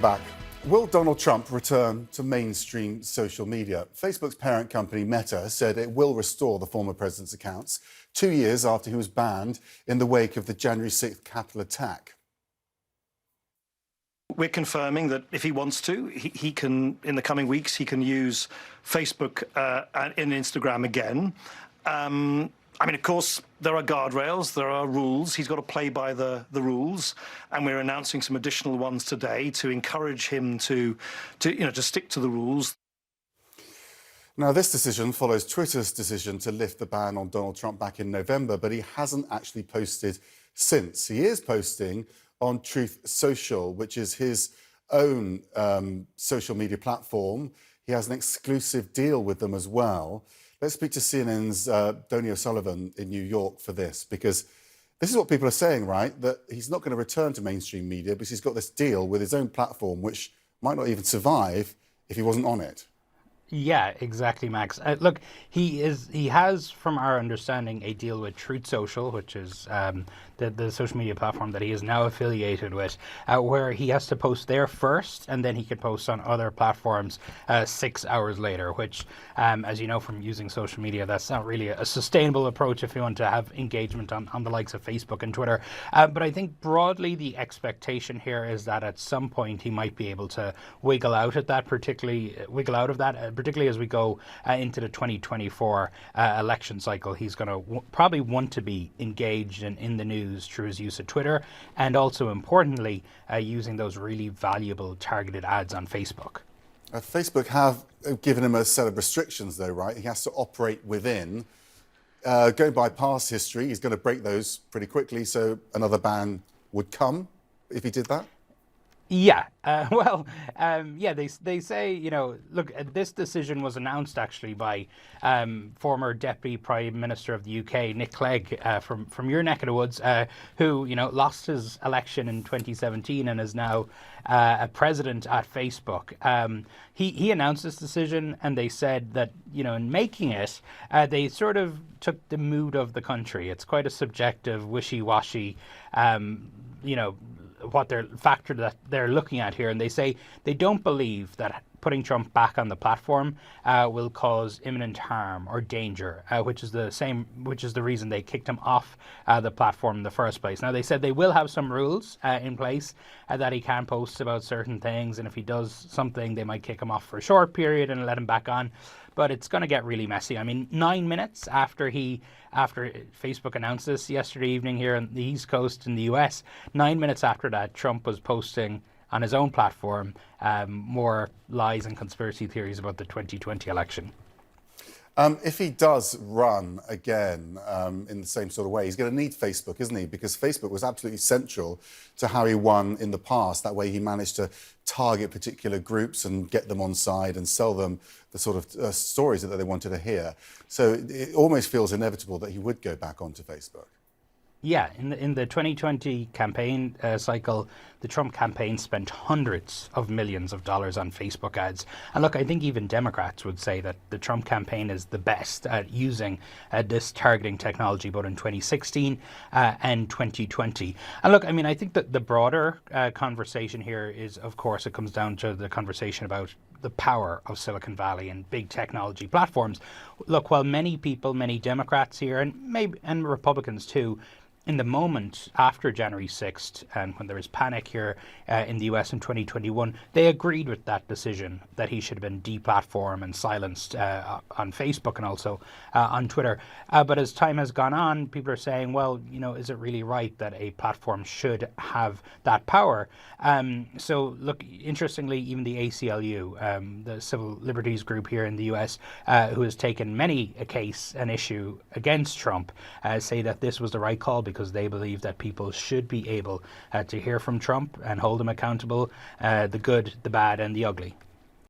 Back. Will Donald Trump return to mainstream social media? Facebook's parent company Meta said it will restore the former president's accounts 2 years after he was banned in the wake of the January 6th Capitol attack. We're confirming that if he wants to, he can, in the coming weeks, he can use Facebook and Instagram again. I mean, of course, there are guardrails, there are rules. He's got to play by the rules, and we're announcing some additional ones today to encourage him to stick to the rules. Now, this decision follows Twitter's decision to lift the ban on Donald Trump back in November, but he hasn't actually posted since. He is posting on Truth Social, which is his own social media platform. He has an exclusive deal with them as well. Let's speak to CNN's Donny O'Sullivan in New York for this, because this is what people are saying, right? That he's not going to return to mainstream media because he's got this deal with his own platform, which might not even survive if he wasn't on it. Yeah, exactly, Max. Look, he has, from our understanding, a deal with Truth Social, which is the social media platform that he is now affiliated with, where he has to post there first, and then he can post on other platforms 6 hours later, which, as you know from using social media, that's not really a sustainable approach if you want to have engagement on the likes of Facebook and Twitter. But I think broadly the expectation here is that at some point he might be able to wiggle out of that, particularly as we go into the 2024 election cycle. He's going to probably want to be engaged in the news through his use of Twitter, and also importantly using those really valuable targeted ads on Facebook. Facebook have given him a set of restrictions though, right? He has to operate within. Going by past history, he's going to break those pretty quickly, so another ban would come if he did that? Yeah, they say, look, this decision was announced actually by former Deputy Prime Minister of the UK, Nick Clegg, from your neck of the woods, who, lost his election in 2017 and is now a president at Facebook. He announced this decision, and they said that, in making it, they sort of took the mood of the country. It's quite a subjective, wishy-washy, what factor that they're looking at here, and they say they don't believe that putting Trump back on the platform will cause imminent harm or danger, which is the reason they kicked him off the platform in the first place. Now, they said they will have some rules in place that he can post about certain things, and if he does something, they might kick him off for a short period and let him back on. But it's going to get really messy. I mean, 9 minutes after Facebook announced this yesterday evening here on the East Coast in the US, 9 minutes after that, Trump was posting on his own platform more lies and conspiracy theories about the 2020 election. If he does run again in the same sort of way, he's going to need Facebook, isn't he? Because Facebook was absolutely central to how he won in the past. That way he managed to target particular groups and get them on side and sell them the sort of stories that they wanted to hear. So it almost feels inevitable that he would go back onto Facebook. Yeah, in the 2020 campaign cycle, the Trump campaign spent hundreds of millions of dollars on Facebook ads. And look, I think even Democrats would say that the Trump campaign is the best at using this targeting technology, both in 2016 and 2020. And look, I mean, I think that the broader conversation here is, of course, it comes down to the conversation about the power of Silicon Valley and big technology platforms. Look, while many people, many Democrats here, and Republicans too, in the moment after January 6th, and when there was panic here in the US in 2021, they agreed with that decision that he should have been deplatformed and silenced on Facebook and also on Twitter. But as time has gone on, people are saying, well, is it really right that a platform should have that power? So look, interestingly, even the ACLU, the civil liberties group here in the US, who has taken many a case and issue against Trump, say that this was the right call because they believe that people should be able to hear from Trump and hold him accountable, the good, the bad, and the ugly.